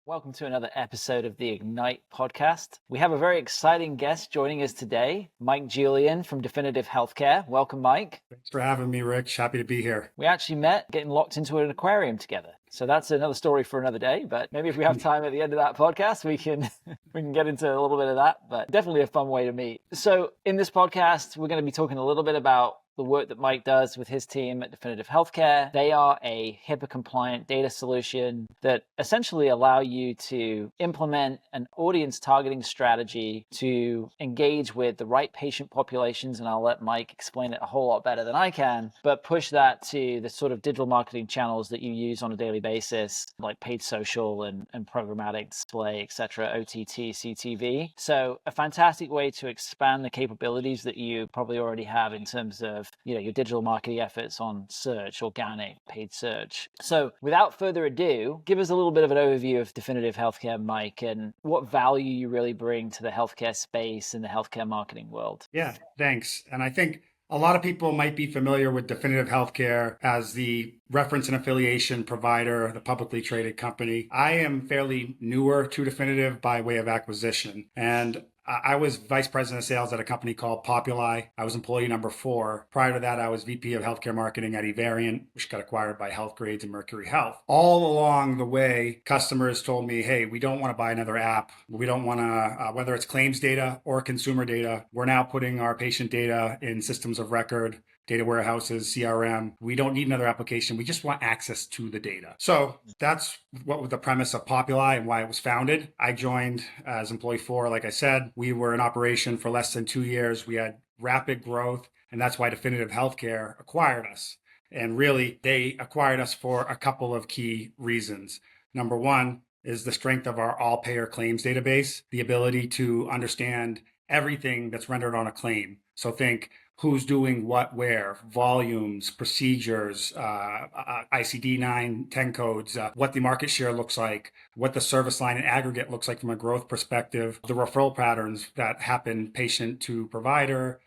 Welcome to another episode of the Ignite podcast. We have a very exciting guest joining us today, Mike Julian from Definitive Healthcare. Welcome, Mike. Thanks for having me, Rich. Happy to be here. We actually met getting locked into an aquarium together. So that's another story for another day, but maybe if we have time at the end of that podcast, we can get into a little bit of that, but definitely a fun way to meet. So in this podcast, we're going to be talking a little bit about the work that Mike does with his team at Definitive Healthcare. They are a HIPAA compliant data solution that essentially allow you to implement an audience targeting strategy to engage with the right patient populations. And I'll let Mike explain it a whole lot better than I can, but push that to the sort of digital marketing channels that you use on a daily basis, like paid social and programmatic display, etc., OTT, CTV. So a fantastic way to expand the capabilities that you probably already have in terms of your digital marketing efforts on search, organic, paid search. So without further ado, give us a little bit of an overview of Definitive Healthcare, Mike, and what value you really bring to the healthcare space and the healthcare marketing world. Yeah, thanks. And I think a lot of people might be familiar with Definitive Healthcare as the reference and affiliation provider, the publicly traded company. I am fairly newer to Definitive by way of acquisition. And I was vice president of sales at a company called Populi. I was employee number 4. Prior to that, I was VP of healthcare marketing at eVariant, which got acquired by Healthgrades and Mercury Health. All along the way, customers told me, hey, we don't want to buy another app. We don't want to, whether it's claims data or consumer data, we're now putting our patient data in systems of record, data warehouses, CRM. We don't need another application. We just want access to the data. So that's what was the premise of Populi and why it was founded. I joined as employee 4, like I said. We were in operation for less than 2 years. We had rapid growth, and that's why Definitive Healthcare acquired us. And really, they acquired us for a couple of key reasons. Number one is the strength of our all-payer claims database, the ability to understand everything that's rendered on a claim. So think who's doing what where, volumes, procedures, ICD-9, 10 codes, what the market share looks like, what the service line and aggregate looks like from a growth perspective, the referral patterns that happen patient to provider,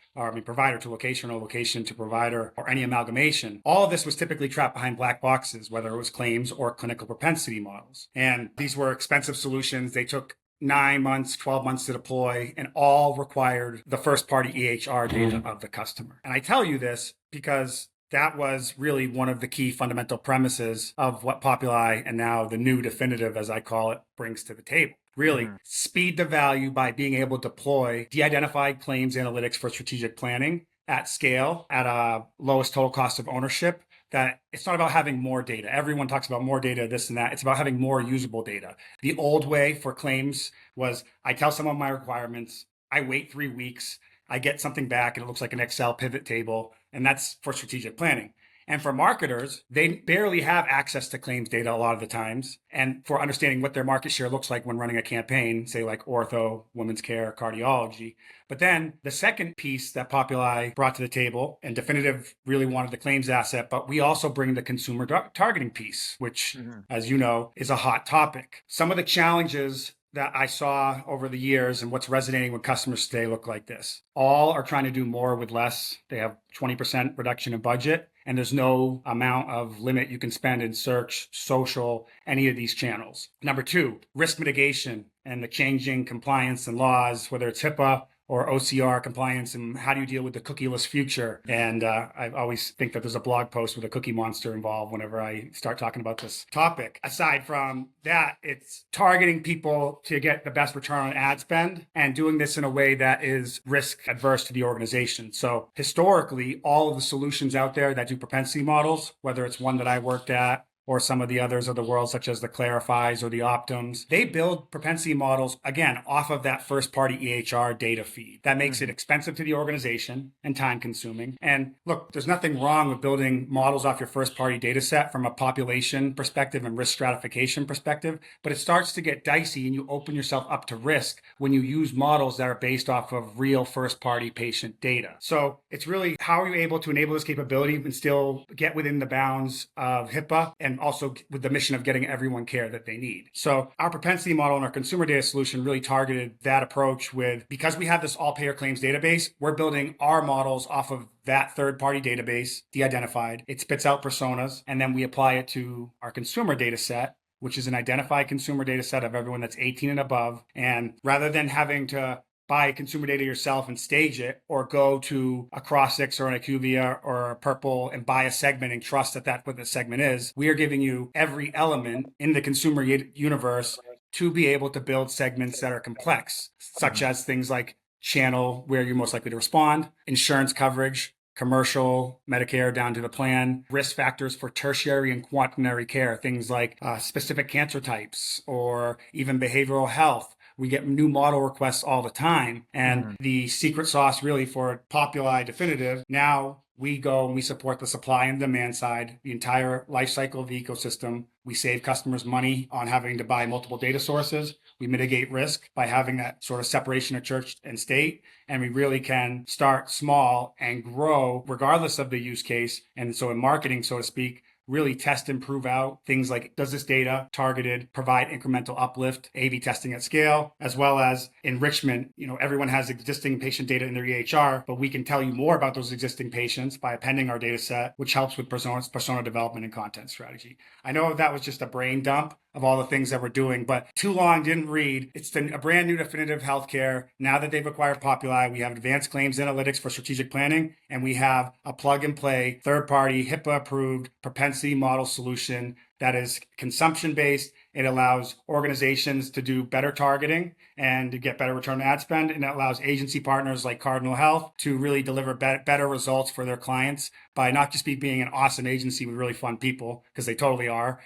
provider to location or location to provider, or any amalgamation. All of this was typically trapped behind black boxes, whether it was claims or clinical propensity models. And these were expensive solutions. They took 9 months, 12 months to deploy, and all required the first-party EHR data of the customer. And I tell you this because that was really one of the key fundamental premises of what Populi and now the new Definitive, as I call it, brings to the table. Really, speed to value by being able to deploy de-identified claims analytics for strategic planning at scale, at a lowest total cost of ownership. That it's not about having more data. Everyone talks about more data, this and that. It's about having more usable data. The old way for claims was I tell someone my requirements, I wait 3 weeks, I get something back and it looks like an Excel pivot table, and that's for strategic planning. And for marketers, they barely have access to claims data a lot of the times. And for understanding what their market share looks like when running a campaign, say like ortho, women's care, cardiology. But then the second piece that Populi brought to the table, and Definitive really wanted the claims asset, but we also bring the consumer targeting piece, which, as you know, is a hot topic. Some of the challenges that I saw over the years and what's resonating with customers today look like this. All are trying to do more with less. They have 20% reduction in budget, and there's no amount of limit you can spend in search, social, any of these channels. Number 2, risk mitigation and the changing compliance and laws, whether it's HIPAA or OCR compliance, and how do you deal with the cookieless future? And I always think that there's a blog post with a cookie monster involved whenever I start talking about this topic. Aside from that, it's targeting people to get the best return on ad spend and doing this in a way that is risk adverse to the organization. So historically, all of the solutions out there that do propensity models, whether it's one that I worked at or some of the others of the world, such as the Clarifies or the Optums, they build propensity models, again, off of that first-party EHR data feed. That makes it expensive to the organization and time-consuming. And look, there's nothing wrong with building models off your first-party data set from a population perspective and risk stratification perspective, but it starts to get dicey and you open yourself up to risk when you use models that are based off of real first-party patient data. So it's really, how are you able to enable this capability and still get within the bounds of HIPAA and also with the mission of getting everyone care that they need. So our propensity model and our consumer data solution really targeted that approach with, because we have this all payer claims database, we're building our models off of that third-party database, de-identified. It spits out personas, and then we apply it to our consumer data set which is an identified consumer data set of everyone that's 18 and above. And rather than having to buy consumer data yourself and stage it, or go to a Crossix or an IQVIA or a Purple and buy a segment and trust that that's what the segment is, we are giving you every element in the consumer universe to be able to build segments that are complex, such as things like channel, where you're most likely to respond, insurance coverage, commercial, Medicare down to the plan, risk factors for tertiary and quaternary care, things like specific cancer types or even behavioral health. We get new model requests all the time. And the secret sauce really for Populi Definitive, now we go and we support the supply and demand side, the entire life cycle of the ecosystem. We save customers money on having to buy multiple data sources. We mitigate risk by having that sort of separation of church and state. And we really can start small and grow regardless of the use case. And so in marketing, so to speak, really test and prove out things like, does this data targeted provide incremental uplift, A/B testing at scale, as well as enrichment. Everyone has existing patient data in their EHR, but we can tell you more about those existing patients by appending our data set, which helps with persona development and content strategy. I know that was just a brain dump of all the things that we're doing, but too long, didn't read. It's a brand new Definitive Healthcare. Now that they've acquired Populi, we have advanced claims analytics for strategic planning, and we have a plug and play, third-party, HIPAA-approved propensity model solution that is consumption-based. It allows organizations to do better targeting and to get better return on ad spend. And it allows agency partners like Cardinal Health to really deliver better results for their clients by not just being an awesome agency with really fun people, because they totally are,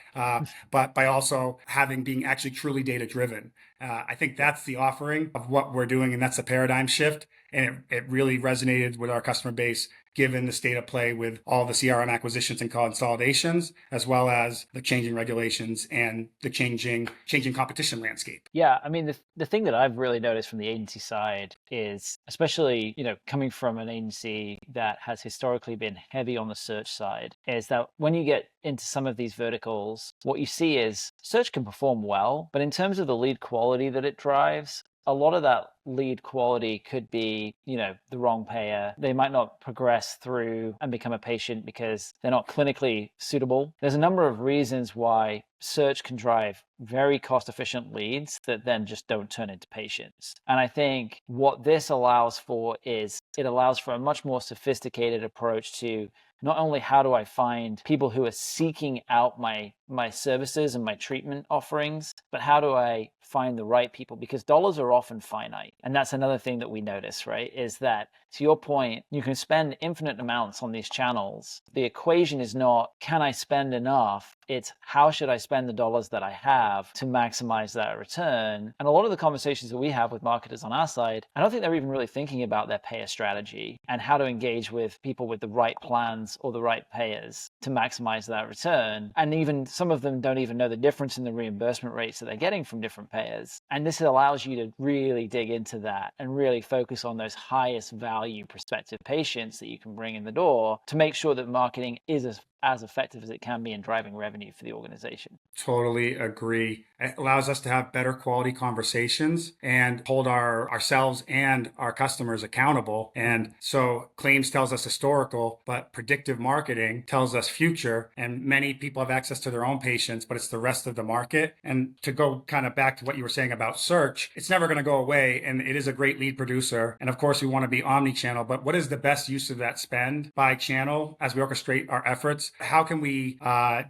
but by also being actually truly data-driven. I think that's the offering of what we're doing, and that's a paradigm shift. And it really resonated with our customer base, given the state of play with all the CRM acquisitions and consolidations, as well as the changing regulations and the changing competition landscape. Yeah, I mean, the thing that I've really noticed from the agency side is, especially, coming from an agency that has historically been heavy on the search side, is that when you get into some of these verticals, what you see is search can perform well, but in terms of the lead quality that it drives, a lot of that lead quality could be, the wrong payer. They might not progress through and become a patient because they're not clinically suitable. There's a number of reasons why search can drive very cost-efficient leads that then just don't turn into patients. And I think what this allows for is it allows for a much more sophisticated approach to not only how do I find people who are seeking out my services and my treatment offerings, but how do I find the right people? Because dollars are often finite. And that's another thing that we notice, right? Is that, to your point, you can spend infinite amounts on these channels. The equation is not, can I spend enough? It's how should I spend the dollars that I have to maximize that return? And a lot of the conversations that we have with marketers on our side, I don't think they're even really thinking about their payer strategy and how to engage with people with the right plans or the right payers to maximize that return. And even some of them don't even know the difference in the reimbursement rates that they're getting from different payers. And this allows you to really dig into that and really focus on those highest value prospective patients that you can bring in the door to make sure that marketing is as effective as it can be in driving revenue for the organization. Totally agree. It allows us to have better quality conversations and hold ourselves and our customers accountable. And so claims tells us historical, but predictive marketing tells us future. And many people have access to their own patients, but it's the rest of the market. And to go kind of back to what you were saying about search, it's never going to go away. And it is a great lead producer. And of course, we want to be omni-channel, but what is the best use of that spend by channel as we orchestrate our efforts? How can we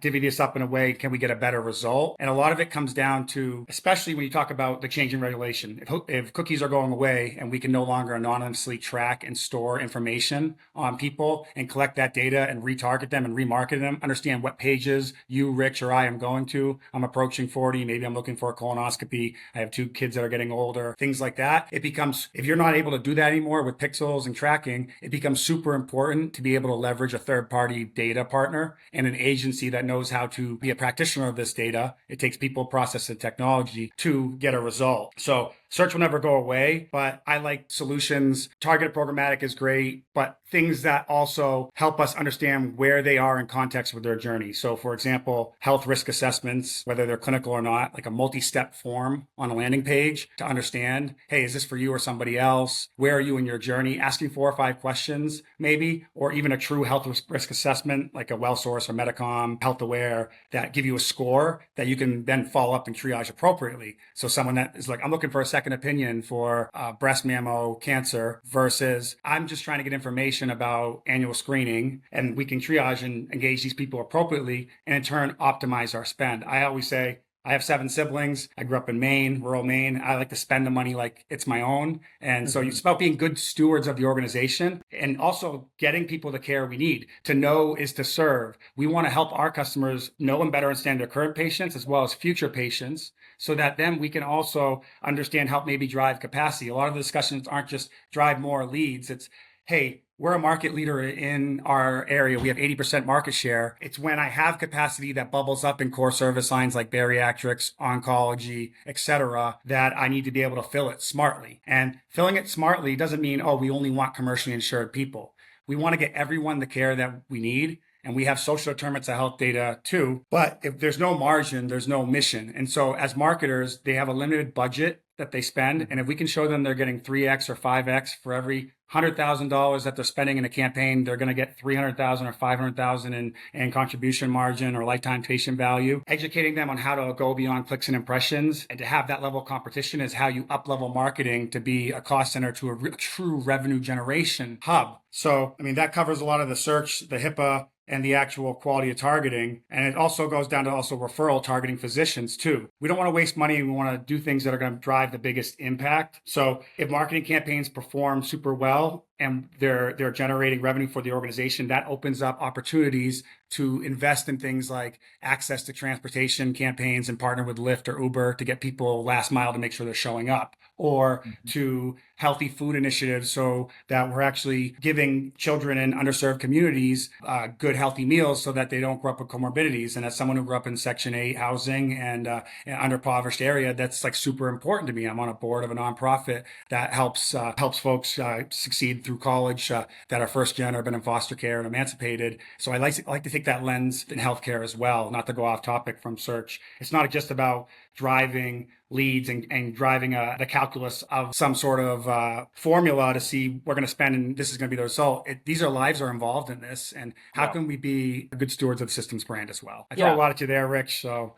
divvy this up in a way? Can we get a better result? And a lot of it comes down to, especially when you talk about the changing regulation, if cookies are going away and we can no longer anonymously track and store information on people and collect that data and retarget them and remarket them, understand what pages you, Rich, or I am going to. I'm approaching 40. Maybe I'm looking for a colonoscopy. I have 2 kids that are getting older, things like that. It becomes, if you're not able to do that anymore with pixels and tracking, it becomes super important to be able to leverage a third-party data partner and an agency that knows how to be a practitioner of this data. It takes people, process, and technology to get a result. So Search will never go away, but I like solutions. Targeted programmatic is great, but things that also help us understand where they are in context with their journey. So for example, health risk assessments, whether they're clinical or not, like a multi-step form on a landing page to understand, hey, is this for you or somebody else? Where are you in your journey? Asking 4 or 5 questions maybe, or even a true health risk assessment like a WellSource or Medicom, Health Aware, that give you a score that you can then follow up and triage appropriately. So someone that is like, I'm looking for a second opinion for breast mammo cancer versus I'm just trying to get information about annual screening, and we can triage and engage these people appropriately and in turn optimize our spend. I always say, I have 7 siblings. I grew up in Maine, rural Maine. I like to spend the money like it's my own. And so it's about being good stewards of the organization and also getting people the care we need. To know is to serve. We want to help our customers know and better understand their current patients as well as future patients, so that then we can also understand, help maybe drive capacity. A lot of the discussions aren't just drive more leads. It's, hey, we're a market leader in our area. We have 80% market share. It's when I have capacity that bubbles up in core service lines like bariatrics, oncology, et cetera, that I need to be able to fill it smartly. And filling it smartly doesn't mean, oh, we only want commercially insured people. We want to get everyone the care that we need. And we have social determinants of health data too. But if there's no margin, there's no mission. And so as marketers, they have a limited budget that they spend. And if we can show them they're getting 3x or 5x for every $100,000 that they're spending in a campaign, they're going to get 300,000 or 500,000 in contribution margin or lifetime patient value. Educating them on how to go beyond clicks and impressions and to have that level of competition is how you up-level marketing to be a cost center to a true revenue generation hub. So, I mean, that covers a lot of the search, the HIPAA, and the actual quality of targeting. And it also goes down to also referral targeting physicians too. We don't want to waste money. We want to do things that are going to drive the biggest impact. So if marketing campaigns perform super well and they're generating revenue for the organization, that opens up opportunities to invest in things like access to transportation campaigns and partner with Lyft or Uber to get people last mile to make sure they're showing up, or to healthy food initiatives so that we're actually giving children in underserved communities good healthy meals so that they don't grow up with comorbidities. And as someone who grew up in Section 8 housing and an underprivileged area, that's like super important to me. I'm on a board of a nonprofit that helps folks succeed through college that are first gen or been in foster care and emancipated. So I like to take that lens in healthcare as well, not to go off topic from search. It's not just about driving leads and driving the calculus of some sort of formula to see we're going to spend and this is going to be the result. These are lives are involved in this, and how can we be good stewards of the systems brand as well? I throw a lot at you there, Rich. So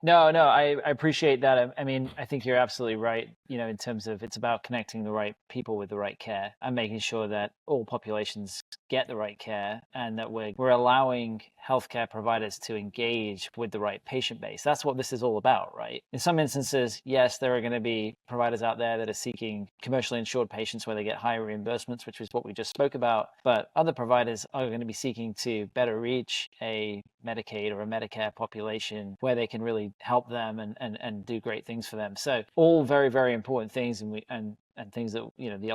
No, I appreciate that. I mean, I think you're absolutely right, in terms of it's about connecting the right people with the right care and making sure that all populations get the right care and that we're allowing healthcare providers to engage with the right patient base. That's what this is all about, right? In some instances, yes, there are going to be providers out there that are seeking commercially insured patients where they get higher reimbursements, which is what we just spoke about. But other providers are going to be seeking to better reach a Medicaid or a Medicare population where they can really help them and do great things for them. So all very, very important things, and things that, the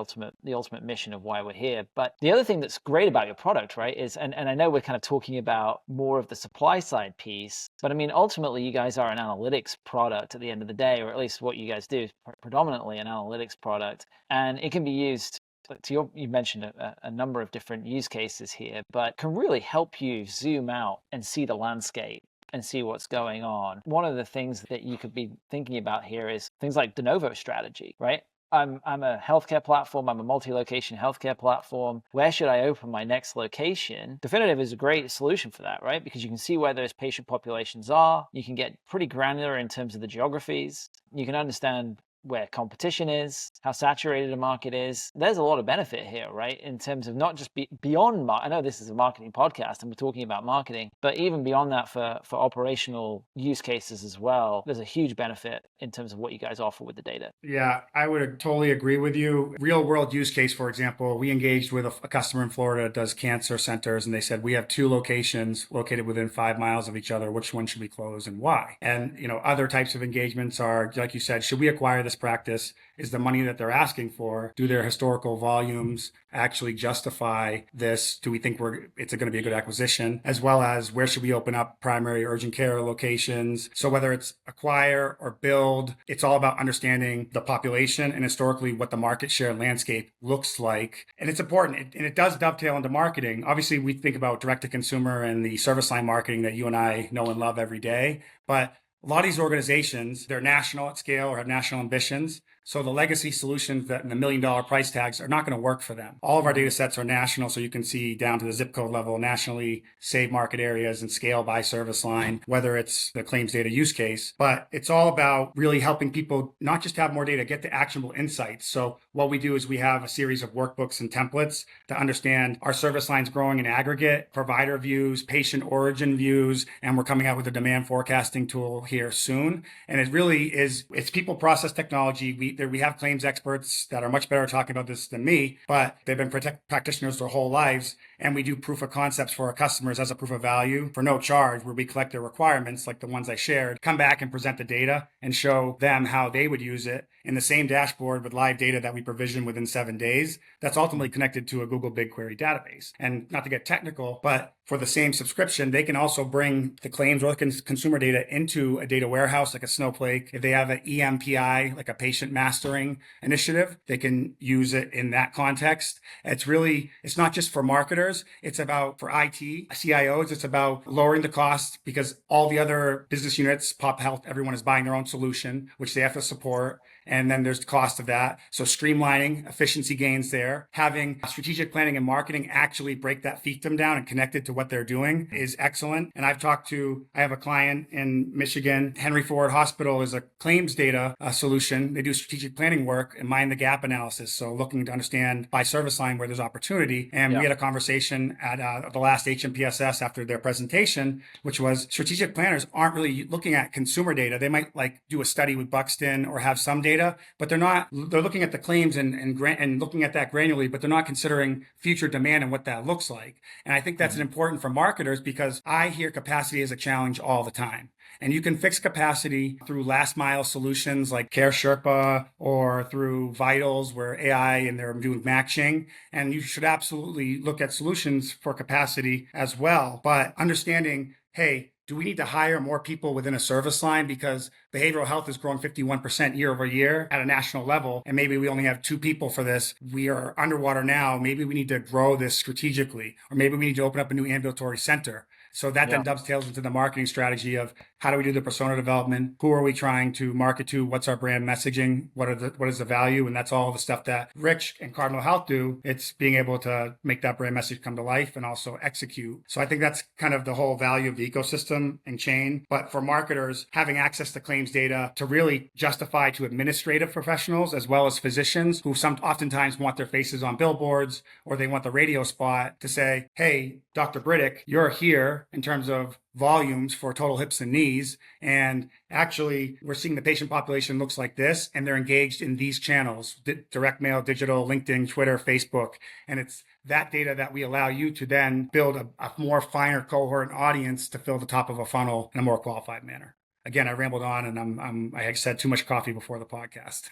ultimate mission of why we're here. But the other thing that's great about your product, right, is, and I know we're kind of talking about more of the supply side piece, but I mean, ultimately you guys are an analytics product at the end of the day, or at least what you guys do is predominantly an analytics product, and it can be used you mentioned a number of different use cases here, but can really help you zoom out and see the landscape and see what's going on. One of the things that you could be thinking about here is things like de novo strategy, right? I'm a healthcare platform. I'm a multi-location healthcare platform. Where should I open my next location? Definitive is a great solution for that, right? Because you can see where those patient populations are. You can get pretty granular in terms of the geographies. You can understand where competition is, how saturated a market is. There's a lot of benefit here, right? In terms of not just beyond, I know this is a marketing podcast and we're talking about marketing, but even beyond that for operational use cases as well, there's a huge benefit in terms of what you guys offer with the data. Yeah, I would totally agree with you. Real world use case, for example, we engaged with a customer in Florida that does cancer centers, and they said, we have 2 locations located within 5 miles of each other. Which one should we close and why? And, other types of engagements are, like you said, should we acquire this this practice is the money that they're asking for. Do their historical volumes actually justify this? Do we think it's going to be a good acquisition? As well as where should we open up primary urgent care locations? So whether it's acquire or build, it's all about understanding the population and historically what the market share landscape looks like. And it's important, and it does dovetail into marketing. Obviously, we think about direct to consumer and the service line marketing that you and I know and love every day, but a lot of these organizations, they're national at scale or have national ambitions. So the legacy solutions that in the $1 million price tags are not going to work for them. All of our data sets are national, so you can see down to the zip code level, nationally saved market areas and scale by service line, whether it's the claims data use case. But it's all about really helping people not just have more data, get the actionable insights. So what we do is we have a series of workbooks and templates to understand our service lines growing in aggregate, provider views, patient origin views, and we're coming out with a demand forecasting tool here soon. And it really is, it's people process technology. We have claims experts that are much better at talking about this than me, but they've been practitioners their whole lives. And we do proof of concepts for our customers as a proof of value for no charge, where we collect their requirements, like the ones I shared, come back and present the data and show them how they would use it in the same dashboard with live data that we provision within 7 days. That's ultimately connected to a Google BigQuery database. And not to get technical, but for the same subscription, they can also bring the claims or the consumer data into a data warehouse like a Snowflake. If they have an EMPI, like a patient mastering initiative, they can use it in that context. It's not just for marketers. It's about for IT, CIOs. It's about lowering the cost because all the other business units, pop health, everyone is buying their own solution, which they have to support. And then there's the cost of that. So streamlining, efficiency gains there. Having strategic planning and marketing actually break that fiefdom down and connect it to what they're doing is excellent. And I have a client in Michigan, Henry Ford Hospital is a claims data solution. They do strategic planning work and mind the gap analysis. So looking to understand by service line where there's opportunity. And we had a conversation at the last HMPSS after their presentation, which was strategic planners aren't really looking at consumer data. They might like do a study with Buxton or have some data, but they're looking at the claims and looking at that granularly, but they're not considering future demand and what that looks like. And I think that's important for marketers because I hear capacity as a challenge all the time. And you can fix capacity through last mile solutions like Care Sherpa or through Vitals where AI and they're doing matching. And you should absolutely look at solutions for capacity as well. But understanding, hey, do we need to hire more people within a service line because behavioral health is growing 51% year over year at a national level, and maybe we only have 2 people for this. We are underwater now. Maybe we need to grow this strategically, or maybe we need to open up a new ambulatory center. So that then dovetails into the marketing strategy of how do we do the persona development? Who are we trying to market to? What's our brand messaging? What is the value? And that's all the stuff that Rich and Cardinal Health do. It's being able to make that brand message come to life and also execute. So I think that's kind of the whole value of the ecosystem and chain. But for marketers, having access to claims data to really justify to administrative professionals as well as physicians who oftentimes want their faces on billboards or they want the radio spot to say, hey, Dr. Briddock, you're here in terms of volumes for total hips and knees. And actually, we're seeing the patient population looks like this, and they're engaged in these channels, direct mail, digital, LinkedIn, Twitter, Facebook. And it's that data that we allow you to then build a more finer cohort audience to fill the top of a funnel in a more qualified manner. Again, I rambled on and I said too much coffee before the podcast.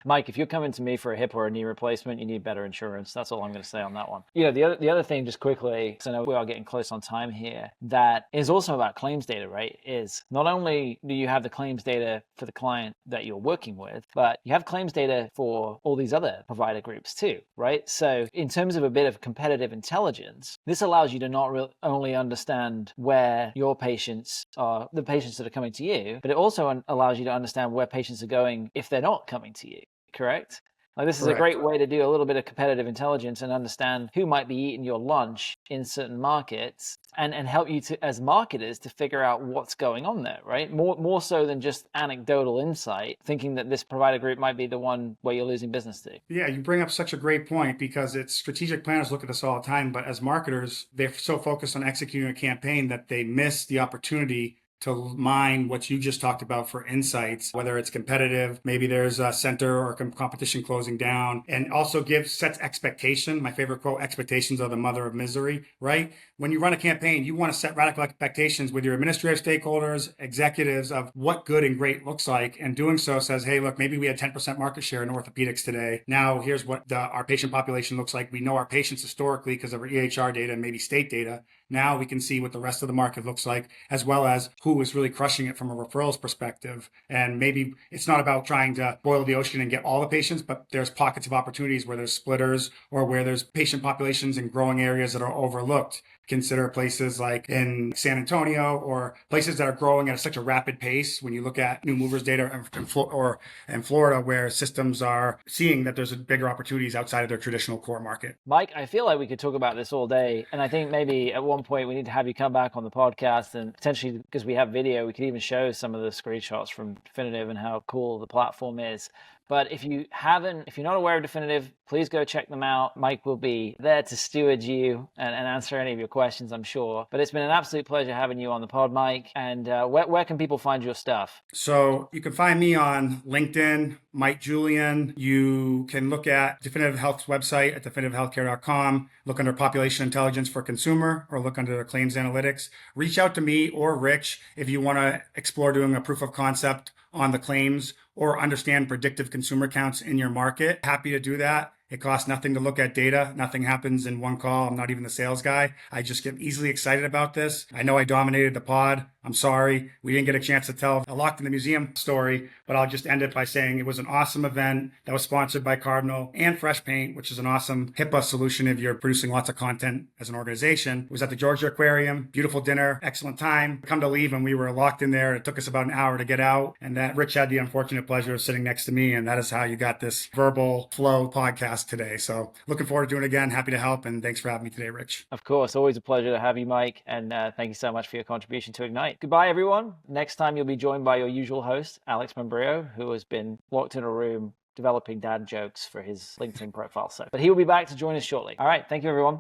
Mike, if you're coming to me for a hip or a knee replacement, you need better insurance. That's all I'm going to say on that one. The other thing, just quickly, because I know we are getting close on time here, that is also about claims data, right? Is not only do you have the claims data for the client that you're working with, but you have claims data for all these other provider groups too, right? So in terms of a bit of competitive intelligence, this allows you to not only understand where your patients are, the patients that are coming to you, but it also allows you to understand where patients are going if they're not coming to you. Correct? Like this is a great way to do a little bit of competitive intelligence and understand who might be eating your lunch in certain markets and help you to, as marketers, to figure out what's going on there, right? More so than just anecdotal insight, thinking that this provider group might be the one where you're losing business to. Yeah, you bring up such a great point because it's strategic planners look at this all the time, but as marketers, they're so focused on executing a campaign that they miss the opportunity to mine what you just talked about for insights, whether it's competitive, maybe there's a center or competition closing down, and also sets expectation. My favorite quote, expectations are the mother of misery, right? When you run a campaign, you want to set radical expectations with your administrative stakeholders, executives of what good and great looks like. And doing so says, hey, look, maybe we had 10% market share in orthopedics today. Now here's what our patient population looks like. We know our patients historically because of our EHR data and maybe state data. Now we can see what the rest of the market looks like, as well as who is really crushing it from a referrals perspective. And maybe it's not about trying to boil the ocean and get all the patients, but there's pockets of opportunities where there's splitters or where there's patient populations in growing areas that are overlooked. Consider places like in San Antonio or places that are growing at such a rapid pace. When you look at new movers data in Florida, where systems are seeing that there's bigger opportunities outside of their traditional core market. Mike, I feel like we could talk about this all day. And I think maybe at one point we need to have you come back on the podcast, and potentially, because we have video, we could even show some of the screenshots from Definitive and how cool the platform is. But if you're not aware of Definitive, please go check them out. Mike will be there to steward you and answer any of your questions, I'm sure. But it's been an absolute pleasure having you on the pod, Mike. And where can people find your stuff? So you can find me on LinkedIn, Mike Julian. You can look at Definitive Health's website at definitivehealthcare.com. Look under Population Intelligence for Consumer, or look under Claims Analytics. Reach out to me or Rich if you want to explore doing a proof of concept on the claims or understand predictive consumer counts in your market. Happy to do that. It costs nothing to look at data. Nothing happens in one call. I'm not even the sales guy. I just get easily excited about this. I know I dominated the pod. I'm sorry. We didn't get a chance to tell a Locked in the Museum story, but I'll just end it by saying it was an awesome event that was sponsored by Cardinal and Fresh Paint, which is an awesome HIPAA solution if you're producing lots of content as an organization. It was at the Georgia Aquarium. Beautiful dinner. Excellent time. Come to leave, and we were locked in there. It took us about an hour to get out. And that Rich had the unfortunate pleasure of sitting next to me. And that is how you got this verbal flow podcast today. So looking forward to doing it again. Happy to help. And thanks for having me today, Rich. Of course. Always a pleasure to have you, Mike. And thank you so much for your contribution to Ignite. Goodbye, everyone. Next time you'll be joined by your usual host, Alex Membrio, who has been locked in a room developing dad jokes for his LinkedIn profile. But he will be back to join us shortly. All right. Thank you, everyone.